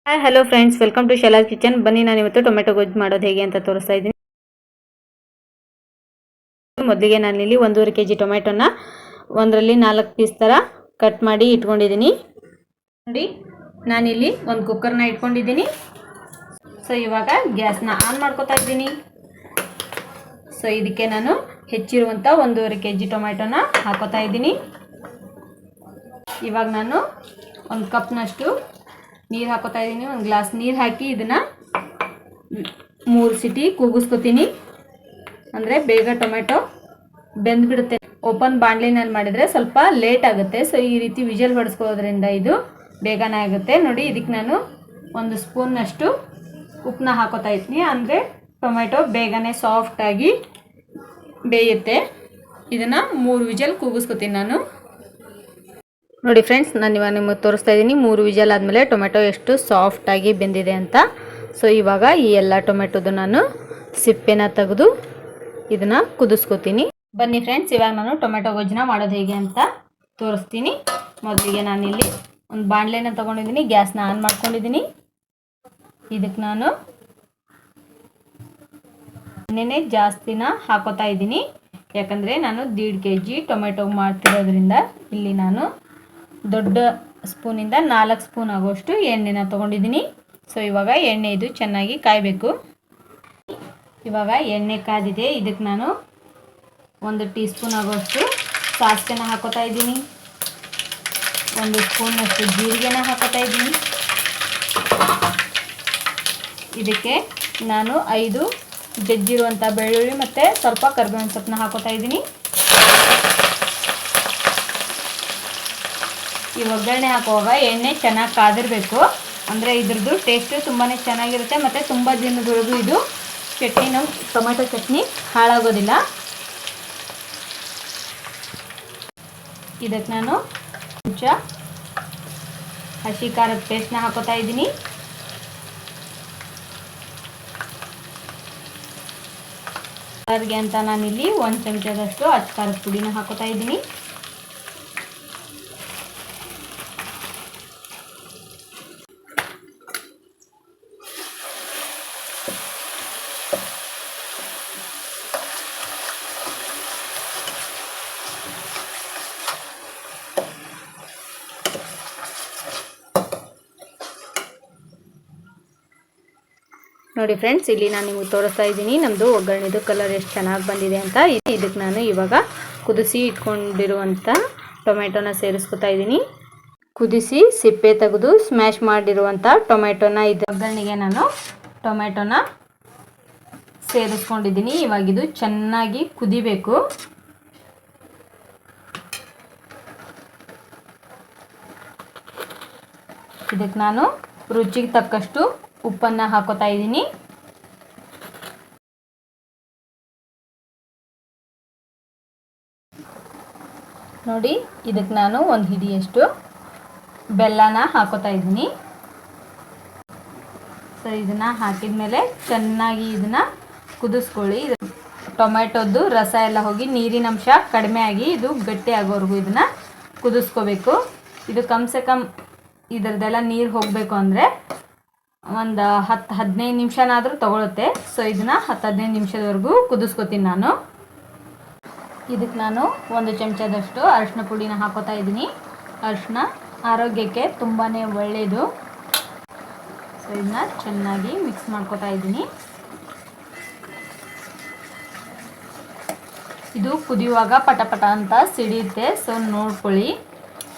Hi hello friends, welcome to Shaila's kitchen. ಬನ್ನಿ, ನಾನು ಇವತ್ತು ಟೊಮೆಟೊ ಗೊಜ್ಜು ಮಾಡೋದು ಹೇಗೆ ಅಂತ ತೋರಿಸ್ತಾ ಇದ್ದೀನಿ. ಮೊದಲಿಗೆ ನಾನಿಲ್ಲಿ 1.5 kg ಟೊಮೆಟೊನ ಒಂದರಲ್ಲಿ 4 ಪೀಸ್ ಥರ ಕಟ್ ಮಾಡಿ ಇಟ್ಕೊಂಡಿದ್ದೀನಿ. ನೋಡಿ, ನಾನಿಲ್ಲಿ ಒಂದು ಕುಕ್ಕರ್ನ ಇಟ್ಕೊಂಡಿದ್ದೀನಿ. ಸೊ ಇವಾಗ ಗ್ಯಾಸ್ನ ಆನ್ ಮಾಡ್ಕೊತಾ ಇದ್ದೀನಿ. ಸೊ ಇದಕ್ಕೆ ನಾನು ಹೆಚ್ಚಿರುವಂಥ 1.5 kg ಟೊಮೆಟೊನ ಹಾಕೋತಾ ಇದ್ದೀನಿ. ಇವಾಗ ನಾನು 1 ಕಪ್ನಷ್ಟು ನೀರು ಹಾಕೋತಾ ಇದ್ದೀನಿ. 1 ಗ್ಲಾಸ್ ನೀರು ಹಾಕಿ ಇದನ್ನು 3 ಸಿಟಿ ಕೂಗಿಸ್ಕೊತೀನಿ. ಅಂದರೆ ಬೇಗ ಟೊಮೆಟೊ ಬೆಂದ್ಬಿಡುತ್ತೆ. ಓಪನ್ ಬಾಣಲಿನಲ್ಲಿ ಮಾಡಿದರೆ ಸ್ವಲ್ಪ ಲೇಟ್ ಆಗುತ್ತೆ. ಸೊ ಈ ರೀತಿ ವಿಜಲ್ ಹೊಡೆಸ್ಕೊಳ್ಳೋದ್ರಿಂದ ಇದು ಬೇಗನೆ ಆಗುತ್ತೆ. ನೋಡಿ, ಇದಕ್ಕೆ ನಾನು 1 ಸ್ಪೂನ್ನಷ್ಟು ಉಪ್ಪನ್ನ ಹಾಕೋತಾ ಇದ್ದೀನಿ. ಅಂದರೆ ಟೊಮೆಟೊ ಬೇಗನೆ ಸಾಫ್ಟಾಗಿ ಬೇಯುತ್ತೆ. ಇದನ್ನು 3 ವಿಜಲ್ ಕೂಗಿಸ್ಕೊತೀನಿ ನಾನು. ನೋಡಿ ಫ್ರೆಂಡ್ಸ್, ನಾನು ಇವಾಗ ನಿಮಗೆ ತೋರಿಸ್ತಾ ಇದ್ದೀನಿ 3 ವಿಜಲ್ ಆದಮೇಲೆ ಟೊಮೆಟೊ ಎಷ್ಟು ಸಾಫ್ಟಾಗಿ ಬೆಂದಿದೆ ಅಂತ. ಸೊ ಇವಾಗ ಈ ಎಲ್ಲ ಟೊಮೆಟೊದು ನಾನು ಸಿಪ್ಪೆನ ತೆಗೆದು ಇದನ್ನು ಕುದಿಸ್ಕೊತೀನಿ. ಬನ್ನಿ ಫ್ರೆಂಡ್ಸ್, ಇವಾಗ ನಾನು ಟೊಮೆಟೊ ಗೊಜ್ಜನ್ನ ಮಾಡೋದು ಹೇಗೆ ಅಂತ ತೋರಿಸ್ತೀನಿ. ಮೊದಲಿಗೆ ನಾನಿಲ್ಲಿ ಒಂದು ಬಾಣಲೆನ ತೊಗೊಂಡಿದ್ದೀನಿ. ಗ್ಯಾಸ್ನ ಆನ್ ಮಾಡ್ಕೊಂಡಿದ್ದೀನಿ. ಇದಕ್ಕೆ ನಾನು ಎಣ್ಣೆನೇ ಜಾಸ್ತಿನ ಹಾಕೋತಾ ಇದ್ದೀನಿ. ಯಾಕಂದರೆ ನಾನು 1.5 kg ಟೊಮೆಟೊ ಮಾಡ್ತಿರೋದ್ರಿಂದ ಇಲ್ಲಿ ನಾನು ದೊಡ್ಡ ಸ್ಪೂನಿಂದ 4 ಸ್ಪೂನ್ ಆಗೋಷ್ಟು ಎಣ್ಣೆನ ತೊಗೊಂಡಿದ್ದೀನಿ. ಸೊ ಇವಾಗ ಎಣ್ಣೆ ಇದು ಚೆನ್ನಾಗಿ ಕಾಯಬೇಕು. ಇವಾಗ ಎಣ್ಣೆ ಕಾದಿದೆ. ಇದಕ್ಕೆ ನಾನು 1 ಟೀ ಸ್ಪೂನ್ ಆಗೋಷ್ಟು ಸಾಸಿವೆನ ಹಾಕೋತಾ ಇದ್ದೀನಿ. 1 ಸ್ಪೂನಷ್ಟು ಜೀರಿಗೆನ ಹಾಕೋತಾ ಇದ್ದೀನಿ. ಇದಕ್ಕೆ ನಾನು 5 ಜಜ್ಜಿರುವಂಥ ಬೆಳ್ಳುಳ್ಳಿ ಮತ್ತು ಸ್ವಲ್ಪ ಕರಿಬೇವಿನ ಸೊಪ್ಪನ್ನ ಹಾಕೋತಾ ಇದ್ದೀನಿ. ಈ ಒಗ್ಗರಣೆ ಹಾಕುವಾಗ ಎಣ್ಣೆ ಚೆನ್ನಾಗಿ ಕಾದಿರಬೇಕು. ಅಂದರೆ ಇದ್ರದ್ದು ಟೇಸ್ಟು ತುಂಬಾ ಚೆನ್ನಾಗಿರುತ್ತೆ ಮತ್ತು ತುಂಬ ದಿನದವರೆಗೂ ಇದು ಚಟ್ನಿ, ಟೊಮೆಟೊ ಚಟ್ನಿ ಹಾಳಾಗೋದಿಲ್ಲ. ಇದಕ್ಕೆ ನಾನು ಕೊಂಚ ಹಸಿ ಖಾರದ ಪೇಸ್ಟ್ನ ಹಾಕೋತಾ ಇದ್ದೀನಿ. ಕಲರ್ಗೆ ಅಂತ ನಾನಿಲ್ಲಿ 1 ಚಮಚದಷ್ಟು ಅಚ್ಚ ಖಾರದ ಪುಡಿನ ಹಾಕೋತಾ ಇದ್ದೀನಿ. ನೋಡಿ ಫ್ರೆಂಡ್ಸ್, ಇಲ್ಲಿ ನಾನು ನಿಮಗೆ ತೋರಿಸ್ತಾ ಇದ್ದೀನಿ ನಮ್ಮದು ಒಗ್ಗರಣೆದು ಕಲರ್ ಎಷ್ಟು ಚೆನ್ನಾಗಿ ಬಂದಿದೆ ಅಂತ. ಇದಕ್ಕೆ ನಾನು ಇವಾಗ ಕುದಿಸಿ ಇಟ್ಕೊಂಡಿರುವಂಥ ಟೊಮೆಟೊನ ಸೇರಿಸ್ಕೊತಾ ಇದ್ದೀನಿ. ಕುದಿಸಿ ಸಿಪ್ಪೆ ತೆಗೆದು ಸ್ಮ್ಯಾಶ್ ಮಾಡಿರುವಂಥ ಟೊಮೆಟೊನ ಇದು ಒಗ್ಗರಣೆಗೆ ನಾನು ಟೊಮೆಟೊನ ಸೇರಿಸ್ಕೊಂಡಿದ್ದೀನಿ. ಇವಾಗ ಇದು ಚೆನ್ನಾಗಿ ಕುದಿಬೇಕು. ಇದಕ್ಕೆ ನಾನು ರುಚಿಗೆ ತಕ್ಕಷ್ಟು ಉಪ್ಪನ್ನು ಹಾಕೋತಾ ಇದ್ದೀನಿ. ನೋಡಿ, ಇದಕ್ಕೆ ನಾನು 1 ಹಿಡಿಯಷ್ಟು ಬೆಲ್ಲನ ಹಾಕೋತಾ ಇದ್ದೀನಿ. ಸೊ ಇದನ್ನು ಹಾಕಿದ ಮೇಲೆ ಚೆನ್ನಾಗಿ ಇದನ್ನು ಕುದಿಸ್ಕೊಳ್ಳಿ. ಟೊಮೆಟೊದ್ದು ರಸ ಎಲ್ಲ ಹೋಗಿ ನೀರಿನ ಅಂಶ ಕಡಿಮೆ ಆಗಿ ಇದು ಗಟ್ಟಿ ಆಗೋವರೆಗೂ ಇದನ್ನು ಕುದಿಸ್ಕೋಬೇಕು. ಇದು ಕಮ್ಸೆ ಕಮ್ ಇದರದ್ದೆಲ್ಲ ನೀರು ಹೋಗಬೇಕು ಅಂದರೆ ಒಂದು 10-15 ನಿಮಿಷನಾದರೂ ತಗೊಳುತ್ತೆ. ಸೊ ಇದನ್ನು 10-15 ನಿಮಿಷದವರೆಗೂ ಕುದಿಸ್ಕೊತೀನಿ ನಾನು. ಇದಕ್ಕೆ ನಾನು 1 ಚಮಚದಷ್ಟು ಅರಿಶಿನ ಪುಡಿನ ಹಾಕೋತಾ ಇದ್ದೀನಿ. ಅರಿಶಿನ ಆರೋಗ್ಯಕ್ಕೆ ತುಂಬಾ ಒಳ್ಳೆಯದು. ಸೊ ಇದನ್ನ ಚೆನ್ನಾಗಿ ಮಿಕ್ಸ್ ಮಾಡ್ಕೋತಾ ಇದ್ದೀನಿ. ಇದು ಕುದಿಯುವಾಗ ಪಟ ಪಟ ಅಂತ ಸಿಡಿಯುತ್ತೆ. ಸೊ ನೋಡ್ಕೊಳ್ಳಿ,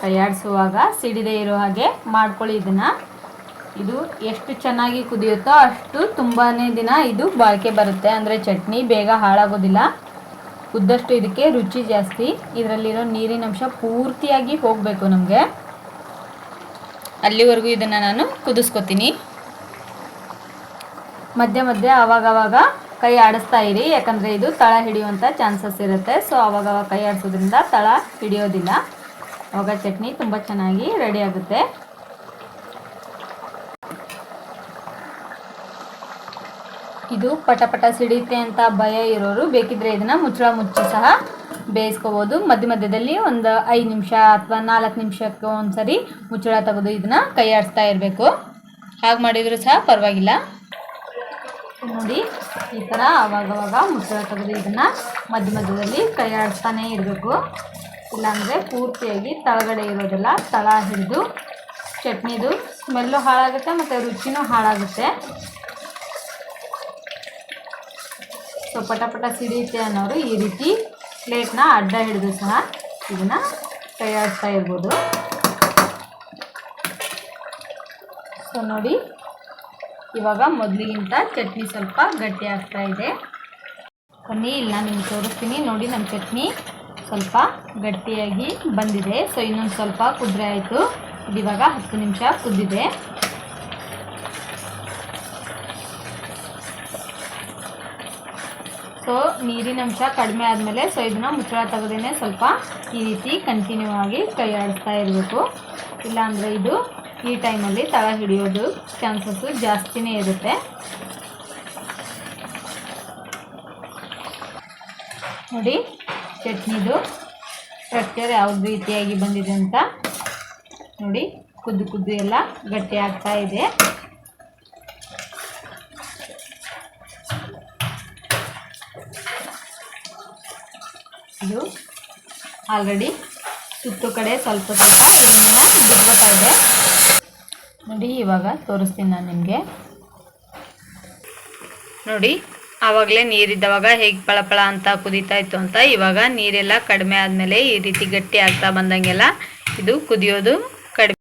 ಕೈಯಾಡಿಸುವಾಗ ಸಿಡಿದೇ ಇರೋ ಹಾಗೆ ಮಾಡ್ಕೊಳ್ಳಿ ಇದನ್ನು. ಇದು ಎಷ್ಟು ಚೆನ್ನಾಗಿ ಕುದಿಯುತ್ತೋ ಅಷ್ಟು ತುಂಬಾ ದಿನ ಇದು ಬಾಳಿಕೆ ಬರುತ್ತೆ. ಅಂದರೆ ಚಟ್ನಿ ಬೇಗ ಹಾಳಾಗೋದಿಲ್ಲ. ಕುದ್ದಷ್ಟು ಇದಕ್ಕೆ ರುಚಿ ಜಾಸ್ತಿ. ಇದರಲ್ಲಿರೋ ನೀರಿನ ಅಂಶ ಪೂರ್ತಿಯಾಗಿ ಹೋಗಬೇಕು ನಮಗೆ. ಅಲ್ಲಿವರೆಗೂ ಇದನ್ನು ನಾನು ಕುದಿಸ್ಕೊತೀನಿ. ಮಧ್ಯೆ ಮಧ್ಯೆ ಆವಾಗವಾಗ ಕೈ ಆಡಿಸ್ತಾ ಇರಿ, ಯಾಕಂದರೆ ಇದು ತಳ ಹಿಡಿಯುವಂಥ ಚಾನ್ಸಸ್ ಇರುತ್ತೆ. ಸೊ ಆವಾಗವಾಗ ಕೈ ಆಡಿಸೋದ್ರಿಂದ ತಳ ಹಿಡಿಯೋದಿಲ್ಲ. ಆವಾಗ ಚಟ್ನಿ ತುಂಬ ಚೆನ್ನಾಗಿ ರೆಡಿ ಆಗುತ್ತೆ. ಇದು ಪಟ ಪಟ ಸಿಡಿಯುತ್ತೆ ಅಂತ ಭಯ ಇರೋರು ಬೇಕಿದ್ರೆ ಇದನ್ನು ಮುಚ್ಚಳ ಮುಚ್ಚಿ ಸಹ ಬೇಯಿಸ್ಕೋಬೋದು. ಮಧ್ಯ ಮಧ್ಯದಲ್ಲಿ ಒಂದು 5 ನಿಮಿಷ ಅಥವಾ 4 ನಿಮಿಷಕ್ಕೆ ಒಂದ್ಸರಿ ಮುಚ್ಚಳ ತೆಗೆದು ಇದನ್ನು ಕೈ ಆಡಿಸ್ತಾ ಇರಬೇಕು. ಹಾಗೆ ಮಾಡಿದರೂ ಸಹ ಪರವಾಗಿಲ್ಲ. ನೋಡಿ ಈ ಥರ ಅವಾಗವಾಗ ಮುಚ್ಚಳ ತೆಗೆದು ಇದನ್ನು ಮಧ್ಯ ಮಧ್ಯದಲ್ಲಿ ಕೈ ಆಡಿಸ್ತಾನೇ ಇರಬೇಕು. ಇಲ್ಲಾಂದರೆ ಪೂರ್ತಿಯಾಗಿ ತಳಗಡೆ ಇರೋದೆಲ್ಲ ತಳ ಹಿಡಿದು ಚಟ್ನಿದು ಸ್ಮೆಲ್ಲು ಹಾಳಾಗುತ್ತೆ ಮತ್ತು ರುಚಿನೂ ಹಾಳಾಗುತ್ತೆ. ಸೊ ಪಟ ಪಟ ಸಿಡಿಯುತ್ತೆ ಅನ್ನೋರು ಈ ರೀತಿ ಪ್ಲೇಟ್ನ ಅಡ್ಡ ಹಿಡಿದು ಸಹ ಇದನ್ನು ಕೈ ಆಡಿಸ್ತಾ ಇರ್ಬೋದು. ಸೊ ನೋಡಿ ಇವಾಗ ಮೊದಲಿಗಿಂತ ಚಟ್ನಿ ಸ್ವಲ್ಪ ಗಟ್ಟಿ ಆಗ್ತಾ ಇದೆ. ಬನ್ನಿ ಇಲ್ಲಿ ನಾನು ನಿಮ್ಗೆ ತೋರಿಸ್ತೀನಿ. ನೋಡಿ ನಮ್ಮ ಚಟ್ನಿ ಸ್ವಲ್ಪ ಗಟ್ಟಿಯಾಗಿ ಬಂದಿದೆ. ಸೊ ಇನ್ನೊಂದು ಸ್ವಲ್ಪ ಕುದ್ರೆ ಆಯಿತು. ಇದು ಇವಾಗ 10 ನಿಮಿಷ ಕುದ್ದಿದೆ. ಸೊ ನೀರಿನ ಅಂಶ ಕಡಿಮೆ ಆದಮೇಲೆ ಸೊ ಇದನ್ನು ಮುಚ್ಚಳ ತೆಗೆದೇ ಸ್ವಲ್ಪ ಈ ರೀತಿ ಕಂಟಿನ್ಯೂ ಆಗಿ ಕೈ ಆಡಿಸ್ತಾ ಇರಬೇಕು. ಇಲ್ಲಾಂದರೆ ಇದು ಈ ಟೈಮಲ್ಲಿ ತಳ ಹಿಡಿಯೋದು ಚಾನ್ಸಸ್ಸು ಜಾಸ್ತಿನೇ ಇರುತ್ತೆ. ನೋಡಿ ಚಟ್ನಿದು ಸ್ಟ್ರಕ್ಚರ್ ಯಾವ ರೀತಿಯಾಗಿ ಬಂದಿದೆ ಅಂತ. ನೋಡಿ ಕುದ್ದು ಕುದ್ದು ಎಲ್ಲ ಗಟ್ಟಿ ಆಗ್ತಾ ಇದೆ. ಇದು ಆಲ್ರೆಡಿ ಸುತ್ತು ಕಡೆ ಸ್ವಲ್ಪ ಸ್ವಲ್ಪ ಬಿಟ್ಕೊತಾ ಇದೆ. ನೋಡಿ ಇವಾಗ ತೋರಿಸ್ತೀನಿ ನಾನು ನಿಮಗೆ. ನೋಡಿ ಆವಾಗಲೇ ನೀರಿದ್ದವಾಗ ಹೇಗೆ ಪಳಪಳ ಅಂತ ಕುದೀತಾ ಇತ್ತು ಅಂತ. ಇವಾಗ ನೀರೆಲ್ಲ ಕಡಿಮೆ ಆದಮೇಲೆ ಈ ರೀತಿ ಗಟ್ಟಿ ಆಗ್ತಾ ಬಂದಂಗೆಲ್ಲ ಇದು ಕುದಿಯೋದು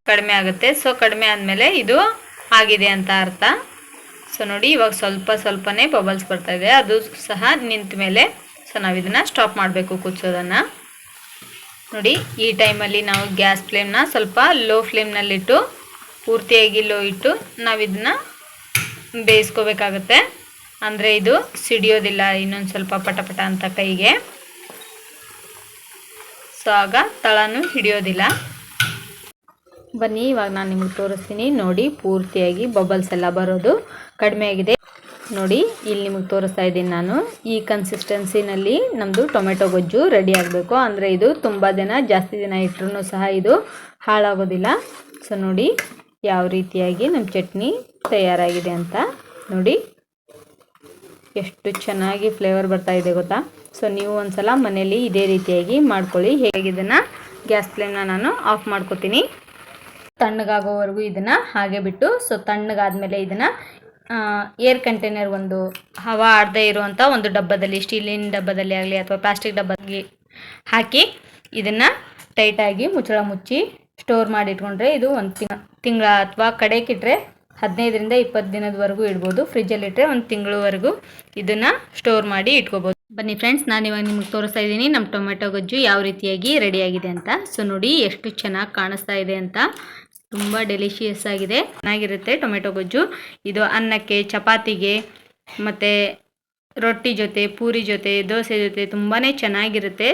ಕಡಿಮೆ ಆಗುತ್ತೆ. ಸೊ ಕಡಿಮೆ ಆದಮೇಲೆ ಇದು ಆಗಿದೆ ಅಂತ ಅರ್ಥ. ಸೊ ನೋಡಿ ಇವಾಗ ಸ್ವಲ್ಪ ಸ್ವಲ್ಪನೇ ಬಬಲ್ಸ್ ಬರ್ತಾ ಇದೆ. ಅದು ಸಹ ನಿಂತ ಮೇಲೆ ಸೊ ನಾವು ಇದನ್ನು ಸ್ಟಾಪ್ ಮಾಡಬೇಕು ಕುದಿಸೋದನ್ನು. ನೋಡಿ ಈ ಟೈಮಲ್ಲಿ ನಾವು ಗ್ಯಾಸ್ ಫ್ಲೇಮ್ನ ಸ್ವಲ್ಪ ಲೋ ಫ್ಲೇಮ್ನಲ್ಲಿಟ್ಟು ಪೂರ್ತಿಯಾಗಿ ಲೋ ಇಟ್ಟು ನಾವು ಇದನ್ನು ಬೇಯಿಸ್ಕೋಬೇಕಾಗತ್ತೆ. ಅಂದರೆ ಇದು ಸಿಡಿಯೋದಿಲ್ಲ ಇನ್ನೊಂದು ಸ್ವಲ್ಪ ಪಟಪಟ ಅಂತ ಕೈಗೆ. ಸೊ ಆಗ ತಳನೂ ಹಿಡಿಯೋದಿಲ್ಲ. ಬನ್ನಿ ಇವಾಗ ನಾನು ನಿಮಗೆ ತೋರಿಸ್ತೀನಿ. ನೋಡಿ ಪೂರ್ತಿಯಾಗಿ ಬಬಲ್ಸ್ ಎಲ್ಲ ಬರೋದು ಕಡಿಮೆ ಆಗಿದೆ. ನೋಡಿ ಇಲ್ಲಿ ನಿಮಗೆ ತೋರಿಸ್ತಾ ಇದ್ದೀನಿ ನಾನು. ಈ ಕನ್ಸಿಸ್ಟೆನ್ಸಿನಲ್ಲಿ ನಮ್ಮದು ಟೊಮೆಟೊ ಗೊಜ್ಜು ರೆಡಿ ಆಗಬೇಕು. ಅಂದರೆ ಇದು ತುಂಬ ದಿನ ಜಾಸ್ತಿ ದಿನ ಇಟ್ಟರೂ ಸಹ ಇದು ಹಾಳಾಗೋದಿಲ್ಲ. ಸೊ ನೋಡಿ ಯಾವ ರೀತಿಯಾಗಿ ನಮ್ಮ ಚಟ್ನಿ ತಯಾರಾಗಿದೆ ಅಂತ. ನೋಡಿ ಎಷ್ಟು ಚೆನ್ನಾಗಿ ಫ್ಲೇವರ್ ಬರ್ತಾ ಇದೆ ಗೊತ್ತಾ. ಸೊ ನೀವು ಒಂದ್ಸಲ ಮನೇಲಿ ಇದೇ ರೀತಿಯಾಗಿ ಮಾಡ್ಕೊಳ್ಳಿ. ಹೇಗೆ ಇದನ್ನು ಗ್ಯಾಸ್ ಫ್ಲೇಮ್ನ ನಾನು ಆಫ್ ಮಾಡ್ಕೊತೀನಿ. ತಣ್ಣಗಾಗೋವರೆಗೂ ಇದನ್ನು ಹಾಗೆ ಬಿಟ್ಟು ಸೊ ತಣ್ಣಗಾದ್ಮೇಲೆ ಇದನ್ನು ಏರ್ ಕಂಟೈನರ್ ಒಂದು ಹವಾ ಆಡದೇ ಇರುವಂಥ ಒಂದು ಡಬ್ಬದಲ್ಲಿ, ಸ್ಟೀಲಿನ ಡಬ್ಬದಲ್ಲಿ ಆಗಲಿ ಅಥವಾ ಪ್ಲಾಸ್ಟಿಕ್ ಡಬ್ಬದಲ್ಲಿ ಹಾಕಿ ಇದನ್ನು ಟೈಟಾಗಿ ಮುಚ್ಚಳ ಮುಚ್ಚಿ ಸ್ಟೋರ್ ಮಾಡಿ ಇಟ್ಕೊಂಡ್ರೆ ಇದು ಒಂದು ತಿಂಗಳ ಅಥವಾ ಕಡೆಗಿಟ್ರೆ 15ರಿಂದ 20 ದಿನದವರೆಗೂ ಇಡ್ಬೋದು. ಫ್ರಿಜ್ಜಲ್ಲಿಟ್ಟರೆ ಒಂದು ತಿಂಗಳವರೆಗೂ ಇದನ್ನು ಸ್ಟೋರ್ ಮಾಡಿ ಇಟ್ಕೋಬೋದು. ಬನ್ನಿ ಫ್ರೆಂಡ್ಸ್, ನಾನು ಇವಾಗ ನಿಮಗೆ ತೋರಿಸ್ತಾ ಇದ್ದೀನಿ ನಮ್ಮ ಟೊಮೆಟೊ ಗೊಜ್ಜು ಯಾವ ರೀತಿಯಾಗಿ ರೆಡಿಯಾಗಿದೆ ಅಂತ. ಸೊ ನೋಡಿ ಎಷ್ಟು ಚೆನ್ನಾಗಿ ಕಾಣಿಸ್ತಾ ಇದೆ ಅಂತ. ತುಂಬ ಡೆಲಿಷಿಯಸ್ ಆಗಿದೆ, ಚೆನ್ನಾಗಿರುತ್ತೆ ಟೊಮೆಟೊ ಗೊಜ್ಜು. ಇದು ಅನ್ನಕ್ಕೆ, ಚಪಾತಿಗೆ ಮತ್ತು ರೊಟ್ಟಿ ಜೊತೆ, ಪೂರಿ ಜೊತೆ, ದೋಸೆ ಜೊತೆ ತುಂಬಾ ಚೆನ್ನಾಗಿರುತ್ತೆ.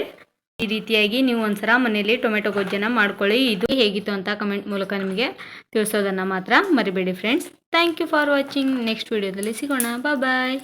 ಈ ರೀತಿಯಾಗಿ ನೀವು ಒಂದ್ಸಲ ಮನೆಯಲ್ಲಿ ಟೊಮೆಟೊ ಗೊಜ್ಜನ್ನು ಮಾಡ್ಕೊಳ್ಳಿ. ಇದು ಹೇಗಿತ್ತು ಅಂತ ಕಮೆಂಟ್ ಮೂಲಕ ನಿಮಗೆ ತಿಳಿಸೋದನ್ನು ಮಾತ್ರ ಮರಿಬೇಡಿ friends. Thank you for watching. Next ವಿಡಿಯೋದಲ್ಲಿ ಸಿಗೋಣ. ಬಾಯ್.